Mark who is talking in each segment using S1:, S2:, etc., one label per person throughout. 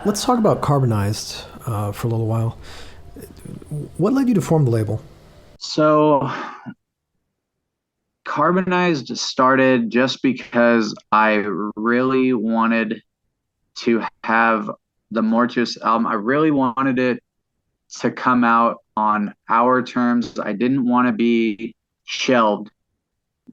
S1: Let's talk about Carbonized for a little while. What led you to form the label?
S2: So Carbonized started just because I really wanted to have the Mortuous album. I really wanted it to come out on our terms. I didn't want to be shelved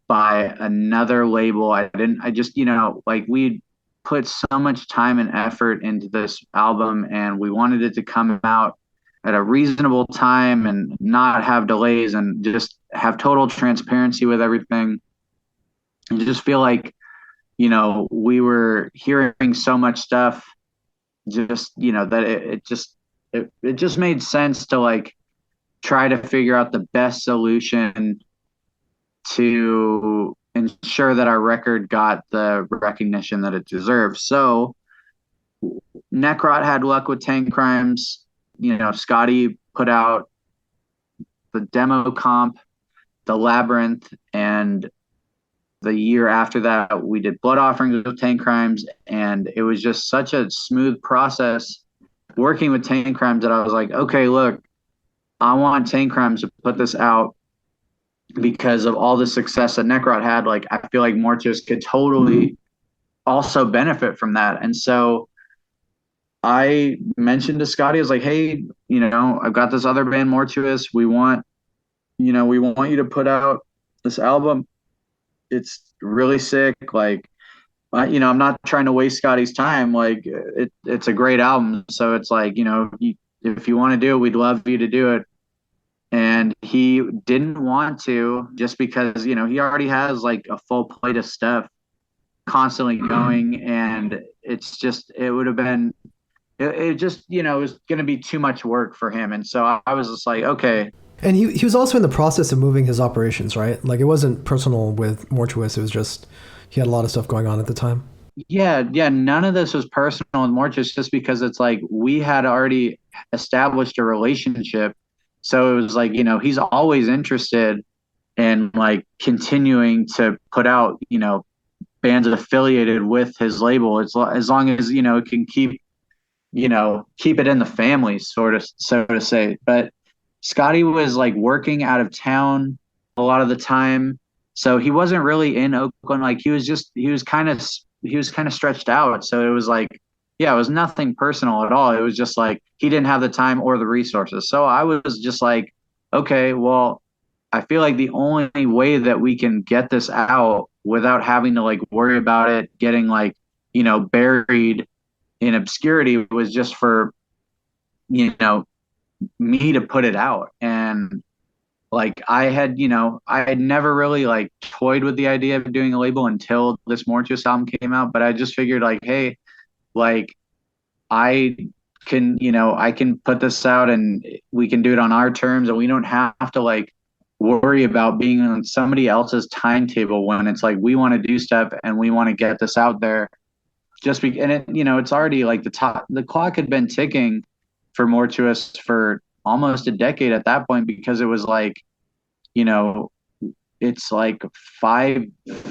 S2: by another label. I just, like we put so much time and effort into this album and we wanted it to come out at a reasonable time and not have delays and just have total transparency with everything. And just feel like, we were hearing so much stuff just, that it just made sense to like try to figure out the best solution to ensure that our record got the recognition that it deserved. So Necrot had luck with Tank Crimes. Scotty put out the demo comp, the Labyrinth, and the year after that we did Blood Offerings with Tank Crimes, and it was just such a smooth process working with Tank Crimes that I was like, okay, look, I want Tank Crimes to put this out because of all the success that Necrot had. Like, I feel like Mortuous could totally also benefit from that. And so I mentioned to Scotty, I was like, hey, I've got this other band, Mortuous. We want you to put out this album. It's really sick. Like, I'm not trying to waste Scotty's time. Like, it's a great album. So it's like, if you want to do it, we'd love you to do it. And he didn't want to just because, he already has like a full plate of stuff constantly going. And it would have been, it just, it was going to be too much work for him. And so I was just like, okay.
S1: And he was also in the process of moving his operations, right? Like it wasn't personal with Mortuous. It was just he had a lot of stuff going on at the time.
S2: Yeah, yeah. None of this was personal with Mortuous just because it's like we had already established a relationship. So it was like, he's always interested in like continuing to put out, bands affiliated with his label. As long as, it can keep it in the family, sort of, so to say. But Scotty was like working out of town a lot of the time. So he wasn't really in Oakland. Like he was kind of stretched out. So it was like, yeah, it was nothing personal at all. It was just like he didn't have the time or the resources. So I was just like, okay, well, I feel like the only way that we can get this out without having to like worry about it getting like, buried in obscurity was just for, you know, me to put it out. And like I had never really like toyed with the idea of doing a label until this Mortuous album came out. But I just figured like, hey, like I I can put this out and we can do it on our terms and we don't have to like worry about being on somebody else's timetable when it's like we want to do stuff and we want to get this out there and it's already like the clock had been ticking for Mortuous for almost a decade at that point because it was like, you know, it's like five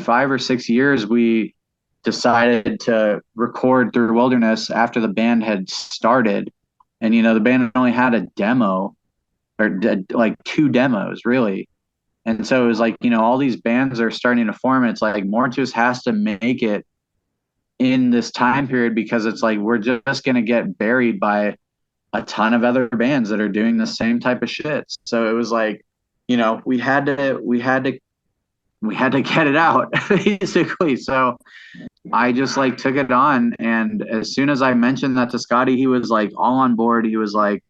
S2: or 6 years we decided to record through Wilderness after the band had started. And, the band only had a demo or like two demos, really. And so it was like, all these bands are starting to form. And it's like Mortuous has to make it in this time period because it's like we're just going to get buried by a ton of other bands that are doing the same type of shit. So it was like, we had to get it out basically. So I just like took it on, and as soon as I mentioned that to Scotty, he was like all on board. He was like,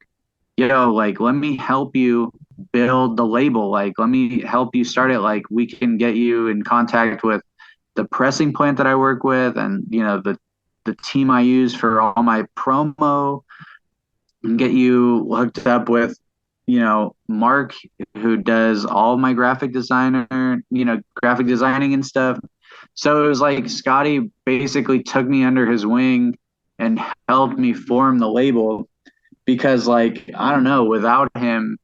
S2: "Yo, like let me help you build the label. Like let me help you start it. Like we can get you in contact with the pressing plant that I work with, and the team I use for all my promo, and get you hooked up with Mark, who does all my graphic designing and stuff." So it was like Scotty basically took me under his wing and helped me form the label because like I don't know, without him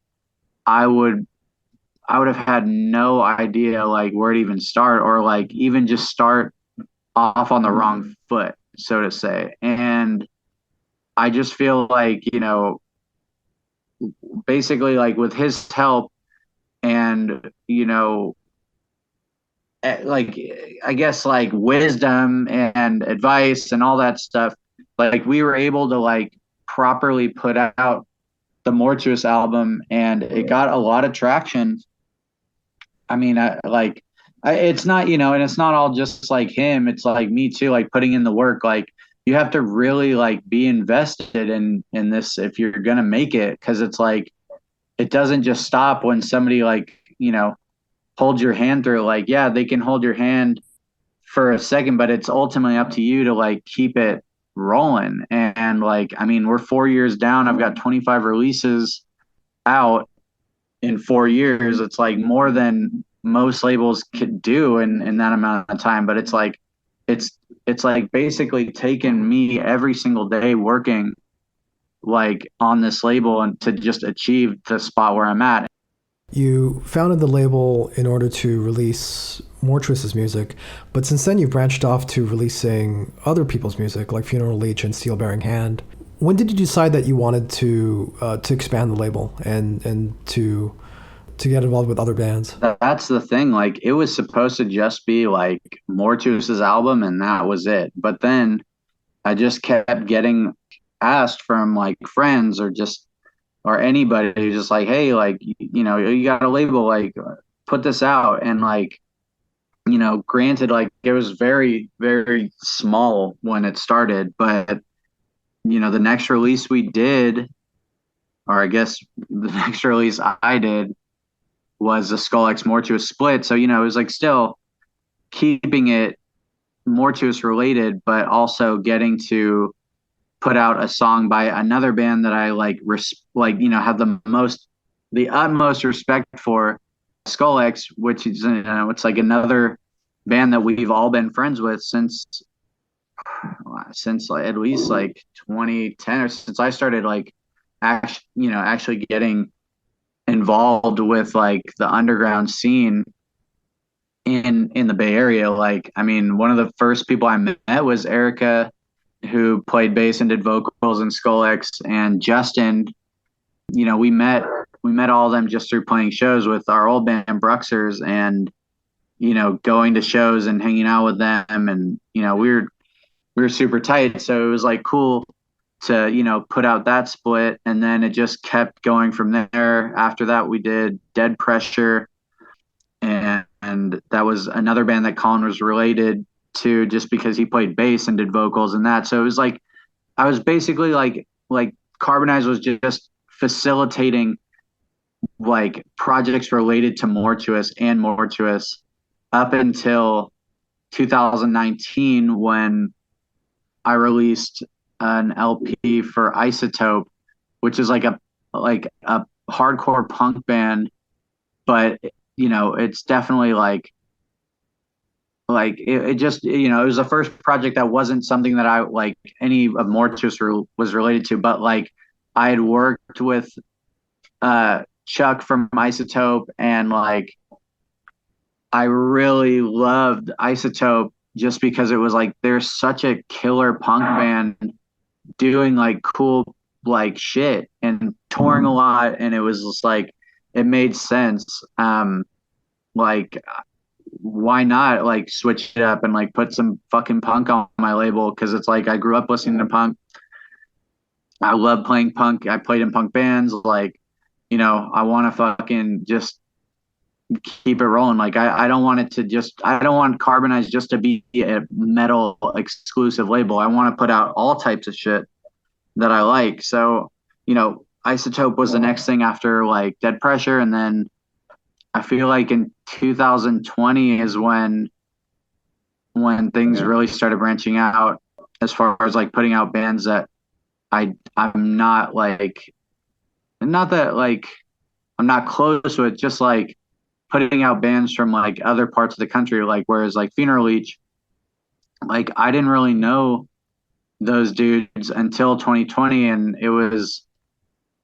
S2: I would I would have had no idea like where to even start or like even just start off on the wrong foot, so to say. And I just feel like, basically like with his help and, like, I guess like wisdom and advice and all that stuff, like we were able to like properly put out the Mortuous album, and it got a lot of traction. I mean, it's not, and it's not all just like him. It's like me too, like putting in the work. Like you have to really like be invested in this if you're gonna make it, because it's like it doesn't just stop when somebody like holds your hand through. Like, yeah, they can hold your hand for a second, but it's ultimately up to you to like keep it rolling. And like, I mean, we're 4 years down. I've got 25 releases out in 4 years. It's like more than most labels could do in that amount of time. But it's like it's like basically taken me every single day working like on this label and to just achieve the spot where I'm at.
S1: You founded the label in order to release Mortuous's music, but since then you've branched off to releasing other people's music like Funeral Leech and Steel Bearing Hand. When did you decide that you wanted to expand the label and to get involved with other bands?
S2: That's the thing. Like it was supposed to just be like Mortuous's album and that was it. But then I just kept getting asked from like friends or anybody who's just like, hey, like, you got a label, like put this out. And like, granted, like it was very, very small when it started, but the next release we did, or I guess the next release I did was the Skull X Mortuous Split. So, it was like still keeping it Mortuous related, but also getting to put out a song by another band that I like, have the utmost respect for, Skull X, which is, it's like another band that we've all been friends with since like at least like 2010, or since I started like actually getting involved with like the underground scene in the Bay Area. Like, I mean, one of the first people I met was Erica, who played bass and did vocals in Skull X, and Justin. We met all of them just through playing shows with our old band Bruxers, and going to shows and hanging out with them, and we were super tight. So it was like cool to put out that split, and then it just kept going from there. After that, we did Dead Pressure, and that was another band that Colin was related to, just because he played bass and did vocals and that. So it was like I was basically like Carbonized was just facilitating like projects related to Mortuous and Mortuous up until 2019, when I released an LP for Isotope, which is like a hardcore punk band, but it's definitely it just it was the first project that wasn't something that I like any of Mortuous was related to, but like I had worked with Chuck from Isotope, and like I really loved Isotope just because it was like there's such a killer punk band doing like cool like shit and touring a lot, and it was just like it made sense. Like why not like switch it up and like put some fucking punk on my label, because it's like I grew up listening to punk. I love playing punk. I played in punk bands. Like, I want to fucking just keep it rolling. Like, I don't want it to just, I don't want Carbonized just to be a metal exclusive label. I want to put out all types of shit that I like. So, Isotope was the next thing after like Dead Pressure. And then I feel like in 2020 is when things really started branching out, as far as like putting out bands that I'm not like, not that like I'm not close with, just like putting out bands from like other parts of the country. Like, whereas like Funeral Leech, like I didn't really know those dudes until 2020, and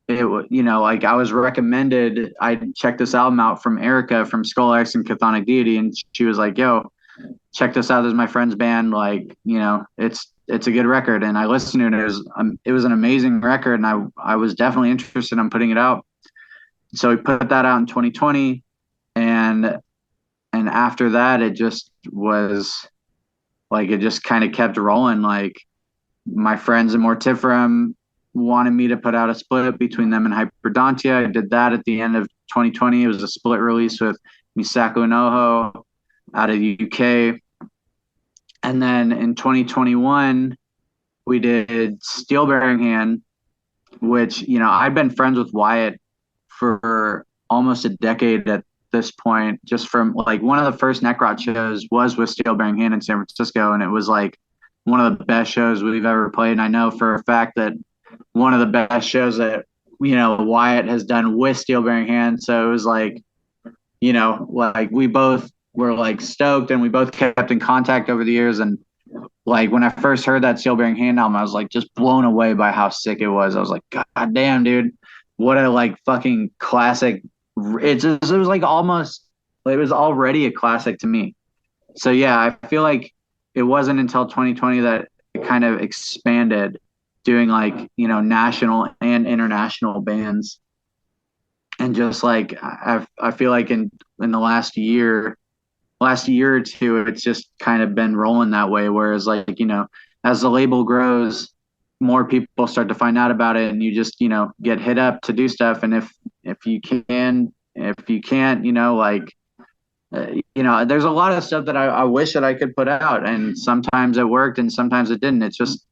S2: like I was recommended, I checked this album out from Erica from Skull X and Chthonic Deity, and she was like, yo, check this out, this is my friend's band, like, it's it's a good record, and I listened to it. It was an amazing record, and I was definitely interested in putting it out. So we put that out in 2020, and after that, it just was like, it just kind of kept rolling. Like, my friends in Mortiferum wanted me to put out a split between them and Hyperdontia. I did that at the end of 2020. It was a split release with Misaku Noho out of the UK. And then in 2021, we did Steel Bearing Hand, which, I've been friends with Wyatt for almost a decade at this point, just from like one of the first Necrot shows was with Steel Bearing Hand in San Francisco. And it was like one of the best shows we've ever played. And I know for a fact that one of the best shows that, Wyatt has done with Steel Bearing Hand. So it was like, like we both were like stoked, and we both kept in contact over the years. And like when I first heard that Steel Bearing Hand album, I was like just blown away by how sick it was. I was like, God damn, dude, what a like fucking classic. It was like almost, it was already a classic to me. So yeah, I feel like it wasn't until 2020 that it kind of expanded, doing like, national and international bands. And just like, I feel like in the last year or two, it's just kind of been rolling that way. Whereas like, as the label grows, more people start to find out about it, and you just, get hit up to do stuff. And if you can't, like, there's a lot of stuff that I wish that I could put out, and sometimes it worked and sometimes it didn't. It's just,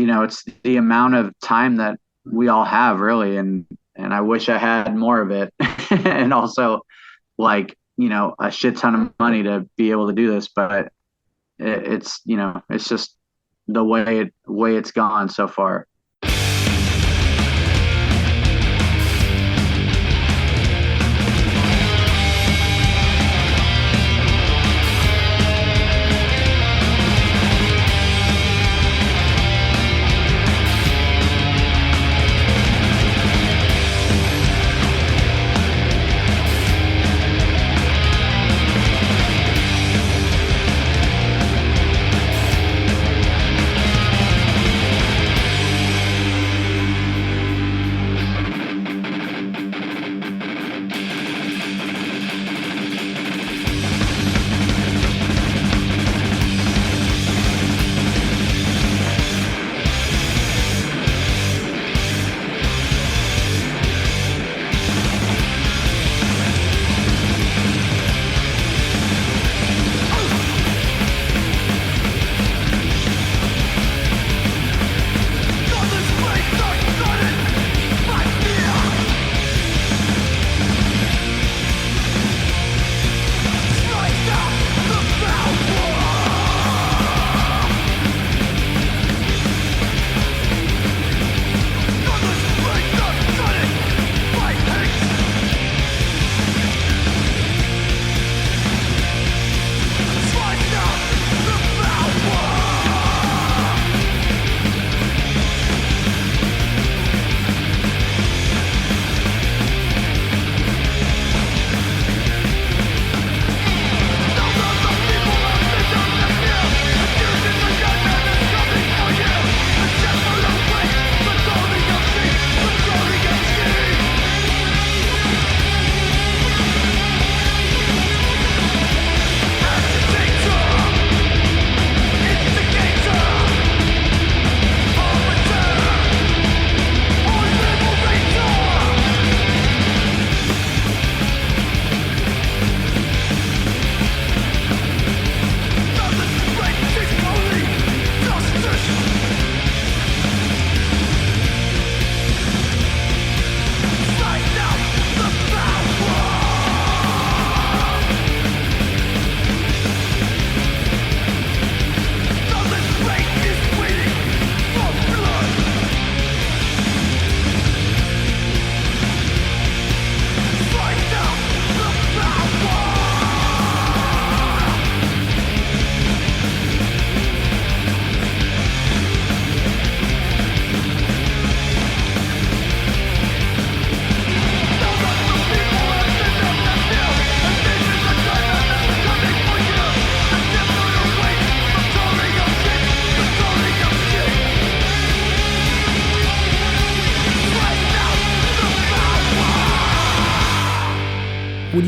S2: it's the amount of time that we all have, really. And I wish I had more of it. And also like, a shit ton of money to be able to do this, but it's just the way it's gone so far.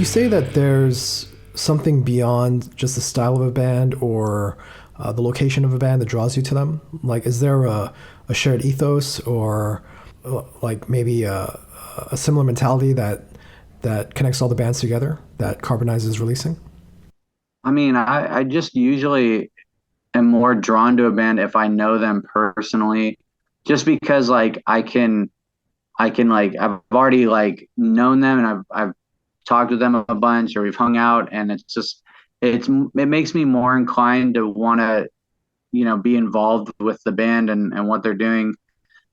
S1: you say that there's something beyond just the style of a band or the location of a band that draws you to them? Like, is there a shared ethos or like maybe a similar mentality that connects all the bands together that Carbonized is releasing?
S2: I mean, I just usually am more drawn to a band if I know them personally, just because like I can like I've already like known them and I've talked with them a bunch or we've hung out and it makes me more inclined to want to be involved with the band and what they're doing.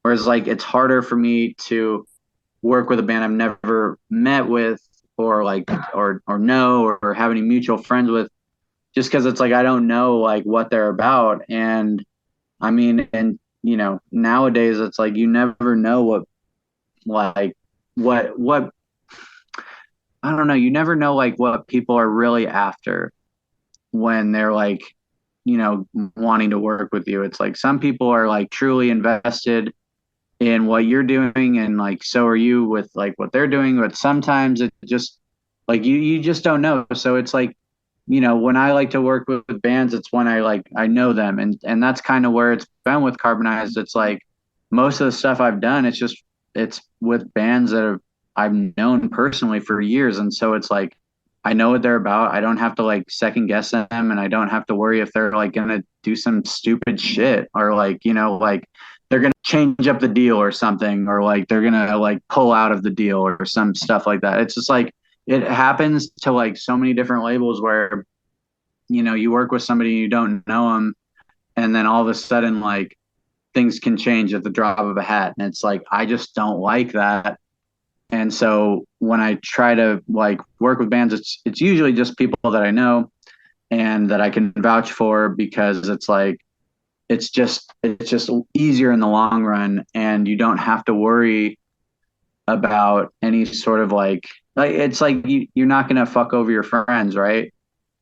S2: Whereas like it's harder for me to work with a band I've never met with or like or know or have any mutual friends with just because it's like I don't know like what they're about. And I mean, and nowadays it's like you never know like what I don't know, you never know like what people are really after when they're like, wanting to work with you. It's like some people are like truly invested in what you're doing and like so are you with like what they're doing, but sometimes it just like you just don't know. So it's like when I like to work with bands, it's when I know them, and that's kind of where it's been with Carbonized. It's like most of the stuff I've done, it's with bands that I've known personally for years, and so it's like I know what they're about. I don't have to like second guess them, and I don't have to worry if they're like gonna do some stupid shit or like like they're gonna change up the deal or something, or like they're gonna like pull out of the deal or some stuff like that. It's just like it happens to like so many different labels where you work with somebody and you don't know them, and then all of a sudden like things can change at the drop of a hat, and it's like I just don't like that. And so when I try to like work with bands, it's usually just people that I know and that I can vouch for because it's like it's just easier in the long run, and you don't have to worry about any sort of like it's like you're not gonna fuck over your friends, right?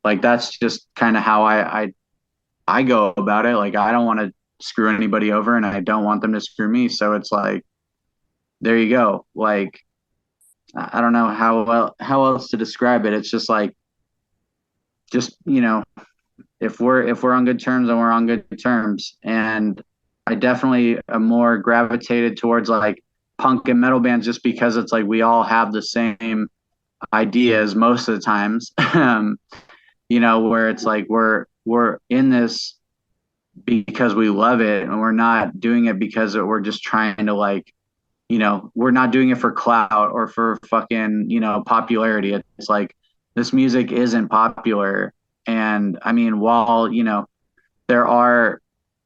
S2: Like that's just kind of how I go about it. Like I don't want to screw anybody over, and I don't want them to screw me. So it's like there you go. Like I don't know how else to describe it. It's just like just if we're on good terms, then we're on good terms. And I definitely am more gravitated towards like punk and metal bands just because it's like we all have the same ideas most of the times. Where it's like we're in this because we love it, and we're not doing it because we're just trying to like we're not doing it for clout or for fucking popularity. It's like this music isn't popular. And I mean, while there are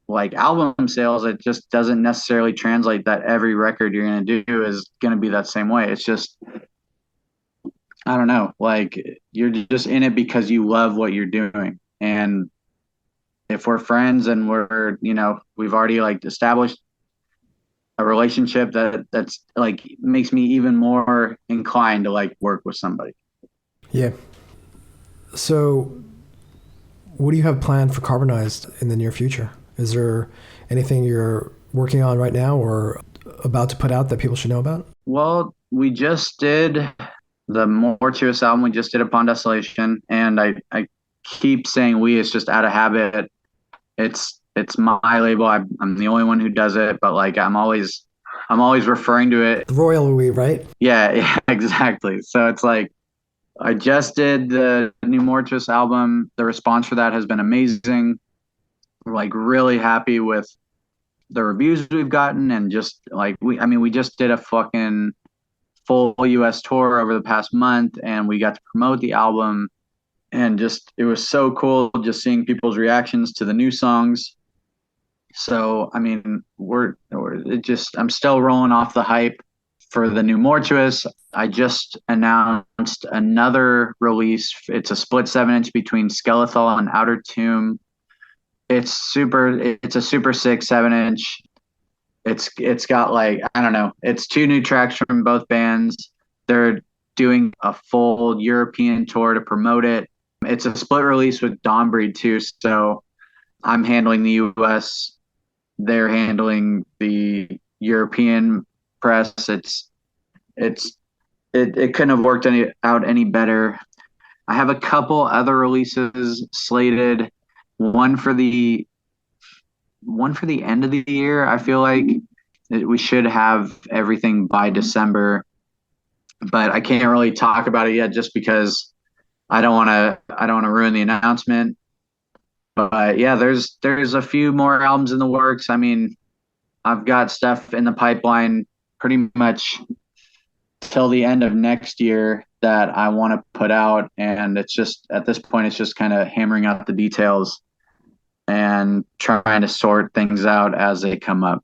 S2: like album sales, it just doesn't necessarily translate that every record you're going to do is going to be that same way. It's just I don't know, like you're just in it because you love what you're doing. And if we're friends and we've already like established a relationship that's like makes me even more inclined to like work with somebody.
S1: Yeah. So what do you have planned for Carbonized in the near future? Is there anything you're working on right now or about to put out that people should know about?
S2: Well, we just did the Mortuous album. We just did Upon Desolation, and I keep saying we. It's just out of habit. It's my label. I'm the only one who does it, but like I'm always referring to it.
S1: The royal we, right?
S2: Yeah, exactly. So it's like I just did the new Mortuous album. The response for that has been amazing. We're like really happy with the reviews we've gotten, and just like we just did a fucking full US tour over the past month, and we got to promote the album, and just it was so cool just seeing people's reactions to the new songs. So I mean, I'm still rolling off the hype for the new Mortuous. I just announced another release. It's a split 7-inch between Skeletal and Outer Tomb. It's a super sick 7-inch. It's got like I don't know. It's 2 new tracks from both bands. They're doing a full European tour to promote it. It's a split release with Dawnbreed too. So I'm handling the US. They're handling the European press. It's it couldn't have worked out any better. I have a couple other releases slated. One for the one for the end of the year. I feel like we should have everything by December, but I can't really talk about it yet just because I don't want to ruin the announcement. But yeah, there's a few more albums in the works. I mean, I've got stuff in the pipeline pretty much till the end of next year that I want to put out, and it's just at this point it's just kind of hammering out the details and trying to sort things out as they come up.